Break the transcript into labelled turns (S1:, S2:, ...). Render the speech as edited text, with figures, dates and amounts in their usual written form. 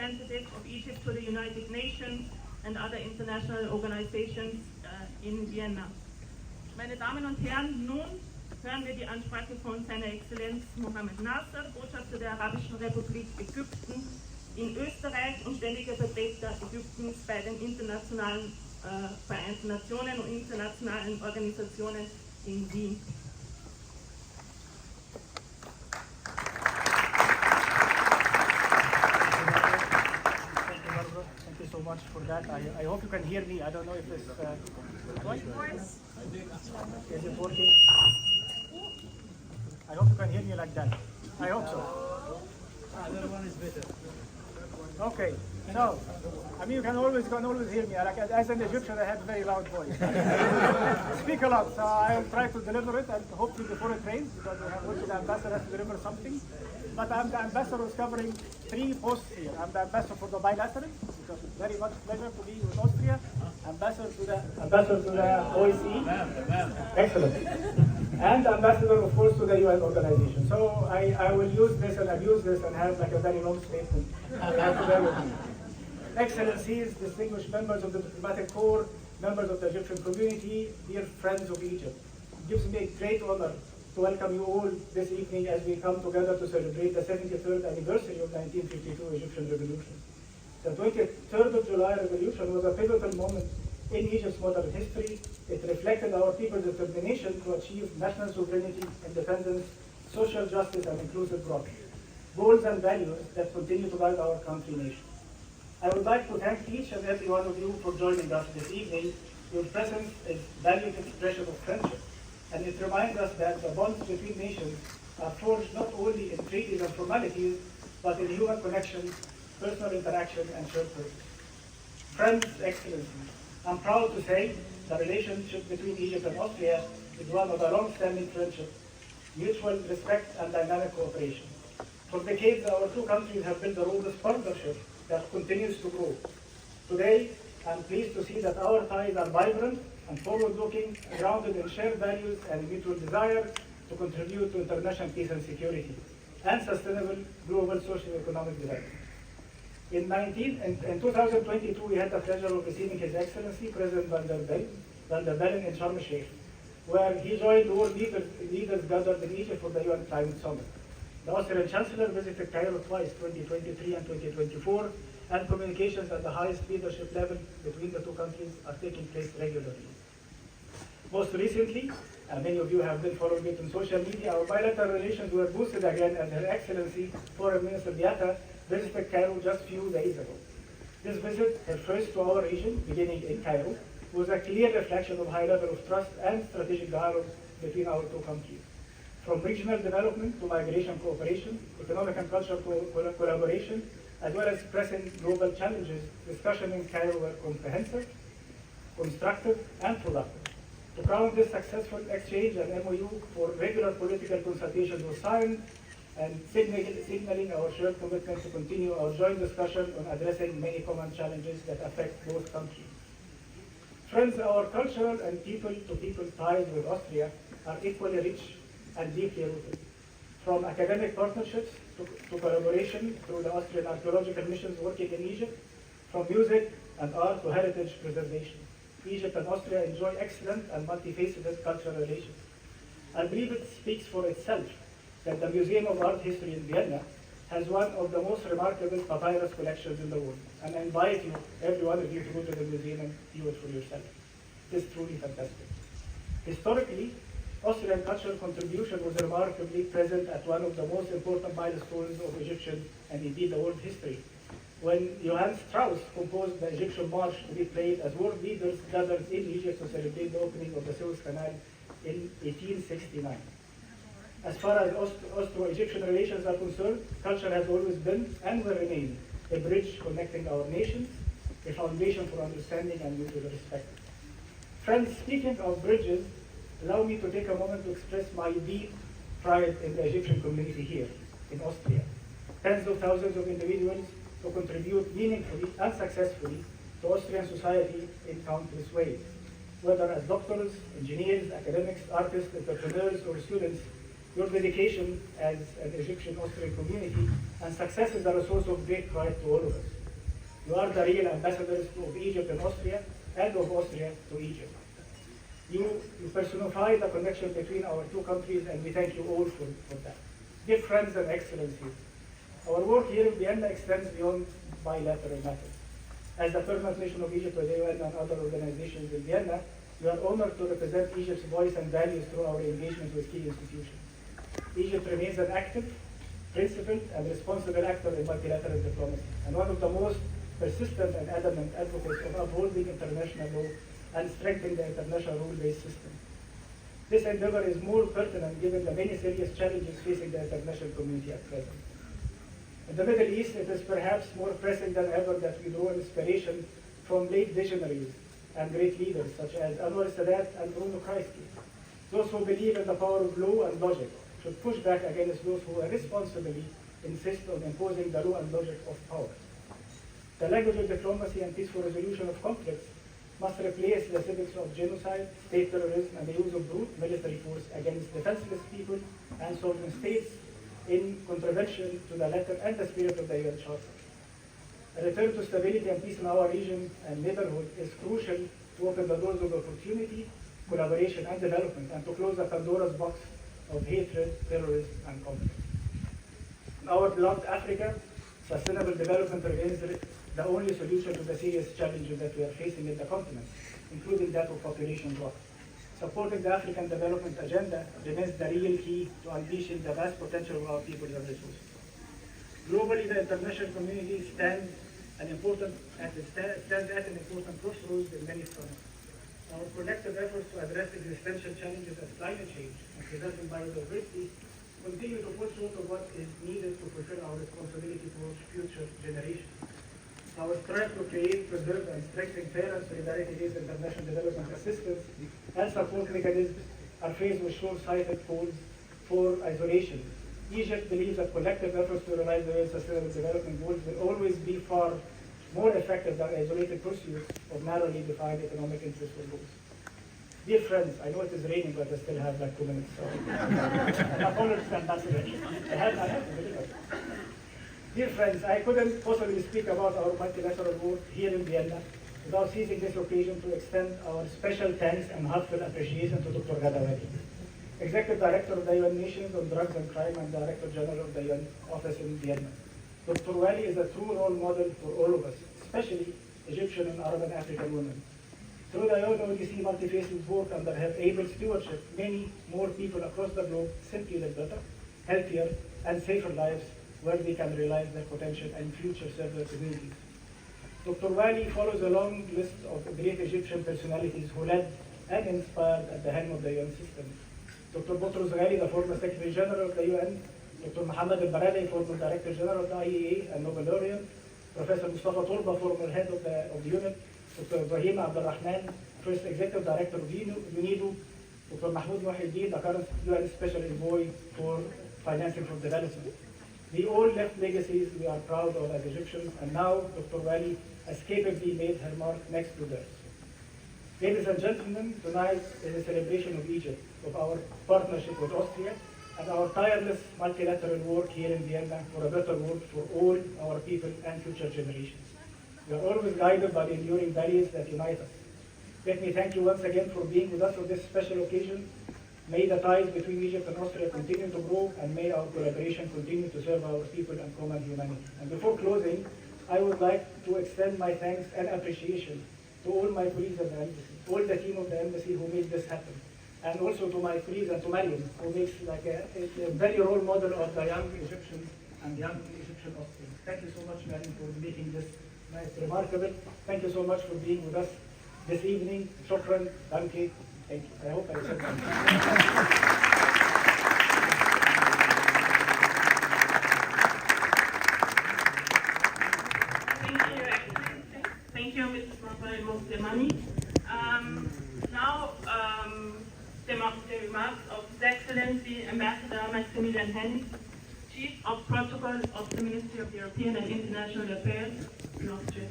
S1: representative of Egypt to the United Nations and other international organizations in Vienna. Meine Damen und Herren, nun hören wir die Ansprache von seiner Exzellenz Mohammed Nasser, Botschafter der Arabischen Republik Ägypten in Österreich und ständiger Vertreter Ägyptens bei den internationalen Vereinten Nationen und internationalen Organisationen in Wien.
S2: Thank you so much for that. I hope you can hear me. I don't know if this is it working? I hope you can hear me like that. I hope so.
S3: Other one is better.
S2: Okay, so I mean you can always hear me. Like as an Egyptian, I have a very loud voice. I speak a lot, so I will try to deliver it, and hopefully before it rains, because we have worked the ambassador to deliver something. But I'm the ambassador who's covering 3 posts here. I'm the ambassador for the bilateral, because it's very much pleasure to be with Austria. Ambassador to the OSCE. Excellent. And ambassador, of course, to the UN organization. So I will use this and abuse this and have like a very long statement. Excellencies, distinguished members of the diplomatic corps, members of the Egyptian community, dear friends of Egypt. It gives me a great honor to welcome you all this evening as we come together to celebrate the 73rd anniversary of the 1952 Egyptian Revolution. The 23rd of July Revolution was a pivotal moment in Egypt's modern history. It reflected our people's determination to achieve national sovereignty, independence, social justice, and inclusive growth, goals and values that continue to guide our country nation. I would like to thank each and every one of you for joining us this evening. Your presence is valued expression of friendship, and it reminds us that the bonds between nations are forged not only in treaties and formalities, but in human connections, personal interaction, and shared purpose. Friends, Excellencies, I'm proud to say the relationship between Egypt and Austria is one of a long-standing friendship, mutual respect, and dynamic cooperation. For decades, our two countries have built a robust partnership that continues to grow. Today, I'm pleased to see that our ties are vibrant and forward-looking, grounded in shared values and mutual desire to contribute to international peace and security and sustainable global socio-economic development. In 2022, we had the pleasure of receiving His Excellency President Van der Bellen in Sharm el-Sheikh, where he joined world leaders gathered in Egypt for the UN Climate Summit. The Austrian Chancellor visited Cairo twice, 2023 and 2024, and communications at the highest leadership level between the two countries are taking place regularly. Most recently, and many of you have been following it on social media, our bilateral relations were boosted again as Her Excellency Foreign Minister Biata visited Cairo just a few days ago. This visit, her first to our region, beginning in Cairo, was a clear reflection of high level of trust and strategic dialogue between our two countries. From regional development to migration cooperation, economic and cultural collaboration, as well as pressing global challenges, discussions in Cairo were comprehensive, constructive, and productive. To crown this successful exchange, an MOU for regular political consultations was signed, and signaling our shared commitment to continue our joint discussion on addressing many common challenges that affect both countries. Friends, our cultural and people-to-people ties with Austria are equally rich and deeply rooted. From academic partnerships to collaboration through the Austrian archaeological missions working in Egypt, from music and art to heritage preservation, Egypt and Austria enjoy excellent and multifaceted cultural relations. I believe it speaks for itself that the Museum of Art History in Vienna has one of the most remarkable papyrus collections in the world. And I invite you, every one of you, to go to the museum and view it for yourself. It is truly fantastic. Historically, Austrian cultural contribution was remarkably present at one of the most important milestones of Egyptian and indeed the world history, when Johann Strauss composed the Egyptian March to be played as world leaders gathered in Egypt to celebrate the opening of the Suez Canal in 1869. As far as Austro-Egyptian relations are concerned, culture has always been and will remain a bridge connecting our nations, a foundation for understanding and mutual respect. Friends, speaking of bridges, allow me to take a moment to express my deep pride in the Egyptian community here in Austria. Tens of thousands of individuals who contribute meaningfully and successfully to Austrian society in countless ways. Whether as doctors, engineers, academics, artists, entrepreneurs, or students, Your dedication as an Egyptian-Austrian community and success is a source of great pride to all of us. You are the real ambassadors of Egypt and Austria, and of Austria to Egypt. You personify the connection between our two countries, and we thank you all for that. Dear friends and excellencies, our work here in Vienna extends beyond bilateral matters. As the permanent mission of Egypt with the UN and other organizations in Vienna, we are honored to represent Egypt's voice and values through our engagement with key institutions. Egypt remains an active, principled, and responsible actor in multilateral diplomacy, and one of the most persistent and adamant advocates of upholding international law and strengthening the international rule-based system. This endeavor is more pertinent given the many serious challenges facing the international community at present. In the Middle East, it is perhaps more pressing than ever that we draw inspiration from late visionaries and great leaders such as Anwar Sadat and Bruno Kreisky. Those who believe in the power of law and logic should push back against those who irresponsibly insist on imposing the law and logic of power. The language of diplomacy and peaceful resolution of conflicts must replace the civics of genocide, state terrorism, and the use of brute military force against defenseless people and sovereign states in contravention to the letter and the spirit of the UN Charter. A return to stability and peace in our region and neighborhood is crucial to open the doors of opportunity, collaboration, and development, and to close the Pandora's box of hatred, terrorism, and conflict. In our beloved Africa, sustainable development remains the only solution to the serious challenges that we are facing in the continent, including that of population growth. Supporting the African development agenda remains the real key to unleashing the vast potential of our people and resources. Globally, the international community stands at an important crossroads in many fronts. Our collective efforts to address existential challenges as climate change and preserving biodiversity continue to fall short of what is needed to fulfill our responsibility towards future generations. Our strive to create, preserve, and strengthen fair and solidarity-based international development assistance and support mechanisms are faced with short-sighted calls for isolation. Egypt believes that collective efforts to realize the sustainable development goals will always be far more effective than isolated pursuits of narrowly defined economic interests or goals. Dear friends, I know it is raining, but I still have like 2 minutes. So apologies, Ambassador. I have to deliver. Dear friends, I couldn't possibly speak about our multilateral work here in Vienna without seizing this occasion to extend our special thanks and heartfelt appreciation to Dr. Gadawati, Executive Director of the UN Nations on Drugs and Crime and Director General of the UN Office in Vienna. Dr. Wali is a true role model for all of us, especially Egyptian and Arab and African women. Through the UNODC multifaceted work under her able stewardship, many more people across the globe simply live better, healthier, and safer lives where they can realize their potential and future serve their communities. Dr. Wali follows a long list of great Egyptian personalities who led and inspired at the helm of the UN system. Dr. Boutros Ghali, the former Secretary General of the UN, Dr. محمد البرادعي, former Director General of the IEA and Nobel laureate, Professor Mustafa Torba, former head of the unit, Dr. Ibrahim Abdulrahman, first Executive Director of UNIDO, Dr. Mahmoud Muhyiddin, the current UN Special Envoy for Financing for Development. They all left legacies we are proud of as Egyptians, and now Dr. Wali has capably made her mark next to theirs. Ladies and gentlemen, tonight is a celebration of Egypt, of our partnership with Austria, and our tireless multilateral work here in Vienna for a better world for all our people and future generations. We are always guided by the enduring values that unite us. Let me thank you once again for being with us on this special occasion. May the ties between Egypt and Austria continue to grow, and may our collaboration continue to serve our people and common humanity. And before closing, I would like to extend my thanks and appreciation to all my colleagues at the embassy, all the team of the embassy who made this happen, and also to my colleagues and to Mariam, who makes like a very role model of the young Egyptians and young Egyptian Austrians. Thank you so much, Mariam, for making this nice, remarkable. Thank you so much for being with us this evening. Shukran, danke. Thank you. I hope I said that.
S1: Thank you, Mr. Rafael Mostemani. Now, the remarks of His Excellency Ambassador Maximilian Hennig, Chief of Protocol of the Ministry of European and International Affairs in Austria.